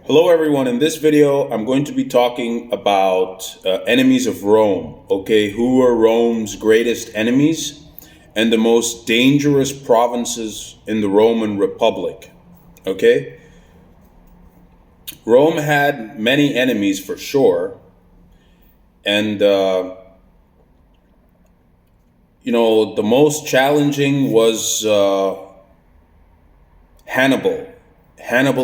Hello everyone, in this video I'm going to be talking about enemies of Rome, okay? Who are Rome's greatest enemies and the most dangerous provinces in the Roman Republic, okay? Rome had many enemies for sure, and the most challenging was Hannibal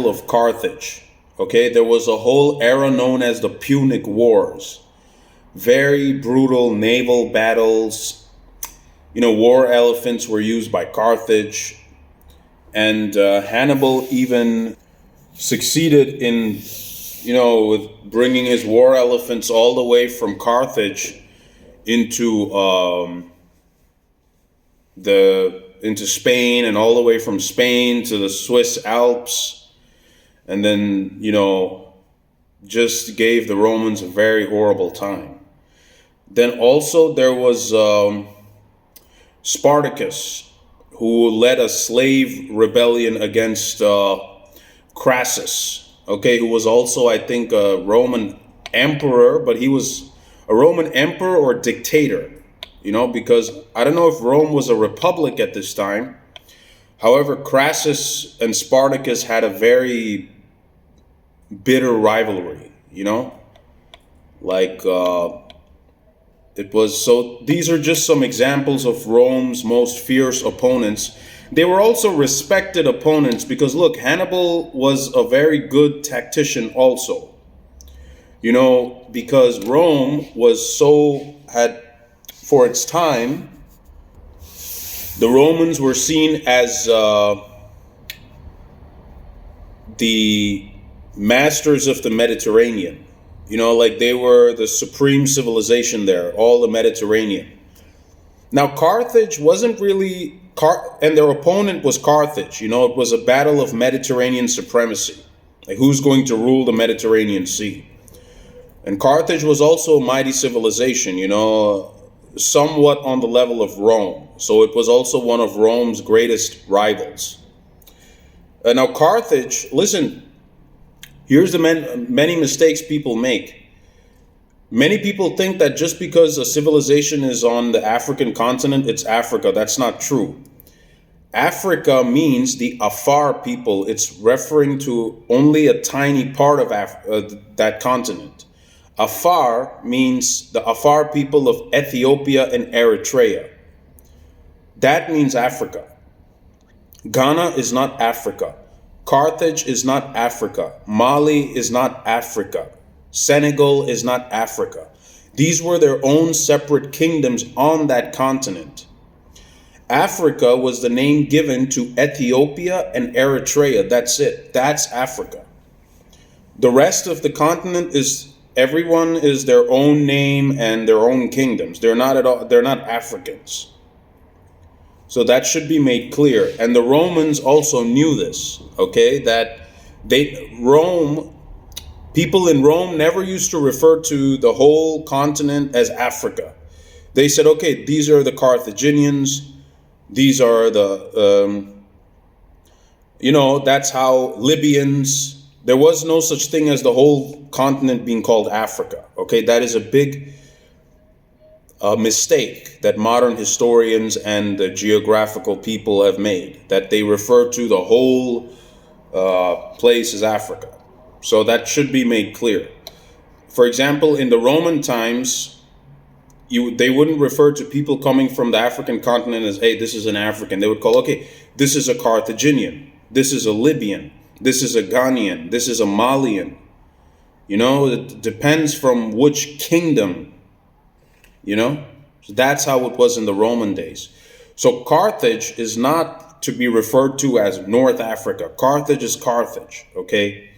of Carthage. Okay, there was a whole era known as the Punic Wars. Very brutal naval battles. War elephants were used by Carthage. And Hannibal even succeeded in, with bringing his war elephants all the way from Carthage into into Spain, and all the way from Spain to the Swiss Alps. And then, just gave the Romans a very horrible time. Then also there was Spartacus, who led a slave rebellion against Crassus, okay, who was also, I think, a Roman emperor, but he was a Roman emperor or dictator, because I don't know if Rome was a republic at this time. However, Crassus and Spartacus had a very bitter rivalry, it was. So these are just some examples of Rome's most fierce opponents. They were also respected opponents because, look, Hannibal was a very good tactician also, because Rome for its time, the Romans were seen as the masters of the Mediterranean. They were the supreme civilization there, all the Mediterranean. Now, Carthage wasn't really, and their opponent was Carthage. It was a battle of Mediterranean supremacy. Like, who's going to rule the Mediterranean Sea? And Carthage was also a mighty civilization, somewhat on the level of Rome. So it was also one of Rome's greatest rivals. Now, Carthage, listen, here's the many mistakes people make. Many people think that just because a civilization is on the African continent, it's Africa. That's not true. Africa means the Afar people. It's referring to only a tiny part of that continent. Afar means the Afar people of Ethiopia and Eritrea. That means Africa. Ghana is not Africa. Carthage is not Africa. Mali is not Africa. Senegal is not Africa. These were their own separate kingdoms on that continent. Africa was the name given to Ethiopia and Eritrea. That's it. That's Africa. The rest of the continent everyone is their own name and their own kingdoms. They're not Africans. So that should be made clear. And the Romans also knew this, okay? That people in Rome never used to refer to the whole continent as Africa. They said, okay, these are the Carthaginians. These are that's how Libyans. There was no such thing as the whole continent being called Africa, okay? That is a big mistake that modern historians and the geographical people have made, that they refer to the whole place as Africa. So that should be made clear. For example, in the Roman times, they wouldn't refer to people coming from the African continent as, hey, this is an African. They would call, okay, this is a Carthaginian, this is a Libyan, this is a Ghanaian, this is a Malian. It depends from which kingdom. So that's how it was in the Roman days. So Carthage is not to be referred to as North Africa. Carthage is Carthage, okay?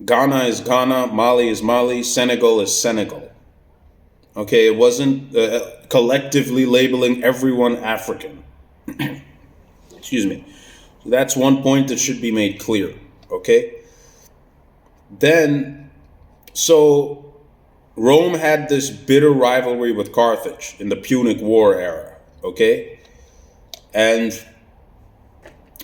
Ghana is Ghana, Mali is Mali, Senegal is Senegal. Okay, it wasn't collectively labeling everyone African. Excuse me. So that's one point that should be made clear, okay? Then, so Rome had this bitter rivalry with Carthage in the Punic War era, okay? And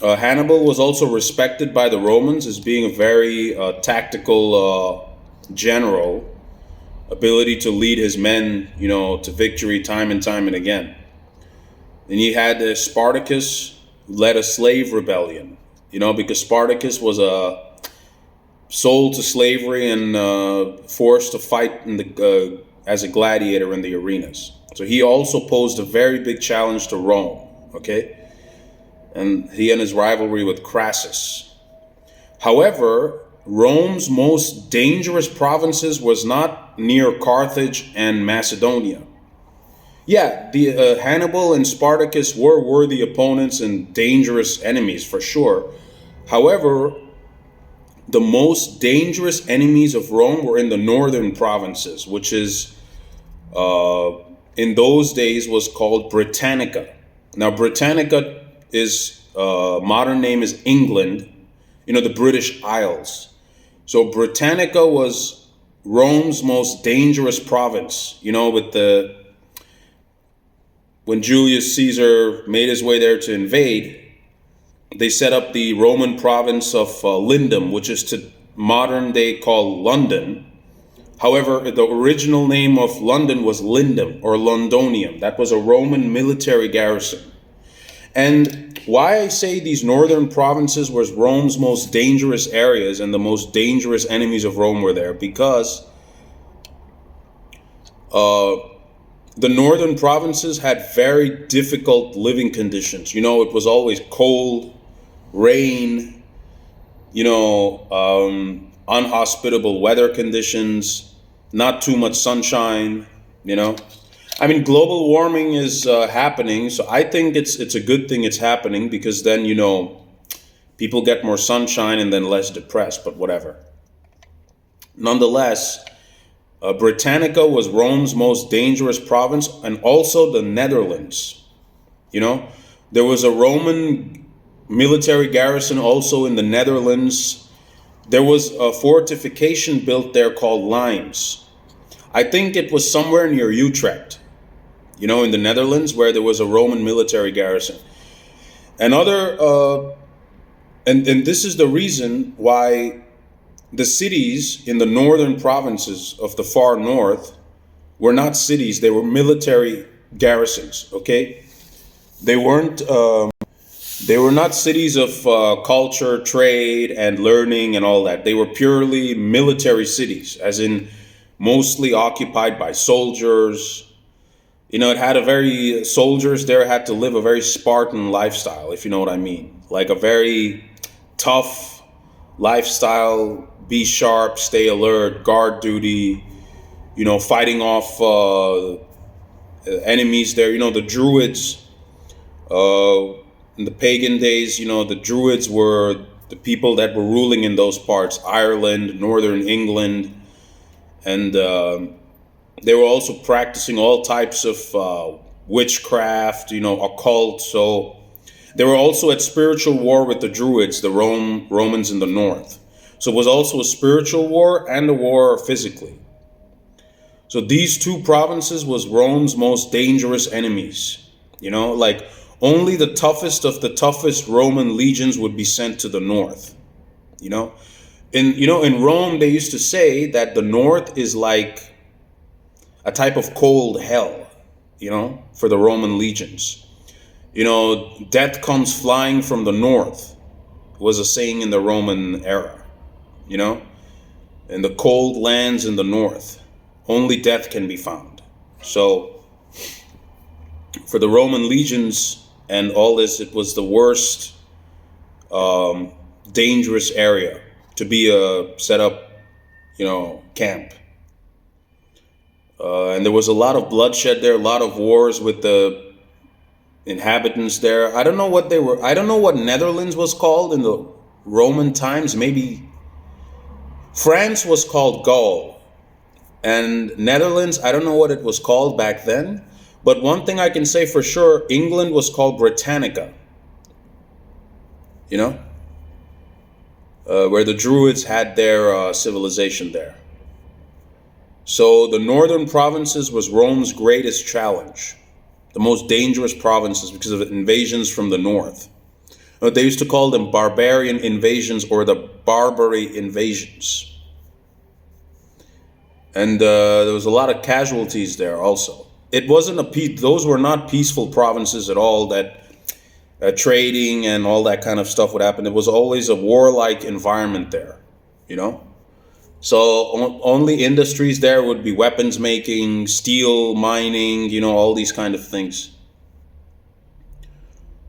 Hannibal was also respected by the Romans as being a very tactical general, ability to lead his men, to victory time and time and again. Then you had Spartacus, who led a slave rebellion, because Spartacus was sold to slavery and forced to fight as a gladiator in the arenas. So he also posed a very big challenge to Rome, okay? And he and his rivalry with Crassus. However, Rome's most dangerous provinces was not near Carthage and Macedonia. Yeah, the Hannibal and Spartacus were worthy opponents and dangerous enemies for sure. However, the most dangerous enemies of Rome were in the northern provinces, which is in those days was called Britannica. Now, Britannica is modern name is England, the British Isles. So Britannica was Rome's most dangerous province, when Julius Caesar made his way there to invade, they set up the Roman province of Lindum, which is to modern day called London. However, the original name of London was Lindum or Londonium. That was a Roman military garrison. And why I say these northern provinces was Rome's most dangerous areas and the most dangerous enemies of Rome were there, because the northern provinces had very difficult living conditions. It was always cold, rain, unhospitable weather conditions, not too much sunshine, I mean, global warming is happening, so I think it's a good thing it's happening, because then, people get more sunshine and then less depressed, but whatever. Nonetheless, Britannica was Rome's most dangerous province, and also the Netherlands. There was a Roman military garrison also in the Netherlands. There was a fortification built there called Limes. I think it was somewhere near Utrecht, in the Netherlands, where there was a Roman military garrison. And this is the reason why the cities in the northern provinces of the far north were not cities, they were military garrisons, okay? They were not cities of culture, trade, and learning and all that. They were purely military cities, as in mostly occupied by soldiers. Soldiers there had to live a very Spartan lifestyle, if you know what I mean. Like a very tough lifestyle, be sharp, stay alert, guard duty, fighting off enemies there. The Druids, in the pagan days, the Druids were the people that were ruling in those parts, Ireland, northern England, and they were also practicing all types of witchcraft, occult. So they were also at spiritual war with the Druids, the Romans in the north. So it was also a spiritual war and a war physically. So these two provinces was Rome's most dangerous enemies. Like only the toughest of the toughest Roman legions would be sent to the north. In Rome they used to say that the north is like a type of cold hell, for the Roman legions. Death comes flying from the north was a saying in the Roman era. In the cold lands in the north, only death can be found. So for the Roman legions and all this, it was the worst dangerous area to be set up, camp. And there was a lot of bloodshed there, a lot of wars with the inhabitants there. I don't know what they were. I don't know what Netherlands was called in the Roman times. Maybe France was called Gaul, and Netherlands, I don't know what it was called back then. But one thing I can say for sure, England was called Britannica. Where the Druids had their civilization there. So the northern provinces was Rome's greatest challenge, the most dangerous provinces because of invasions from the north. They used to call them barbarian invasions or the Barbary invasions. And there was a lot of casualties there also. It wasn't a those were not peaceful provinces at all that trading and all that kind of stuff would happen. It was always a warlike environment there, you know? So only industries there would be weapons making, steel mining, all these kind of things.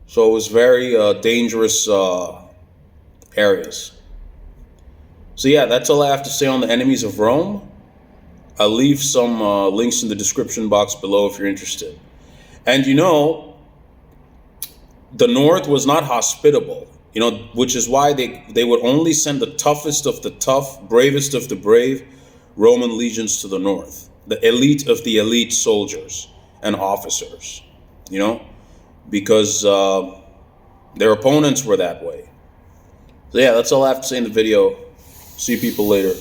So it was very dangerous areas. So yeah, that's all I have to say on the enemies of Rome. I'll leave some links in the description box below if you're interested. And the North was not hospitable, which is why they would only send the toughest of the tough, bravest of the brave Roman legions to the North, the elite of the elite soldiers and officers, because their opponents were that way. So yeah, that's all I have to say in the video. See people later.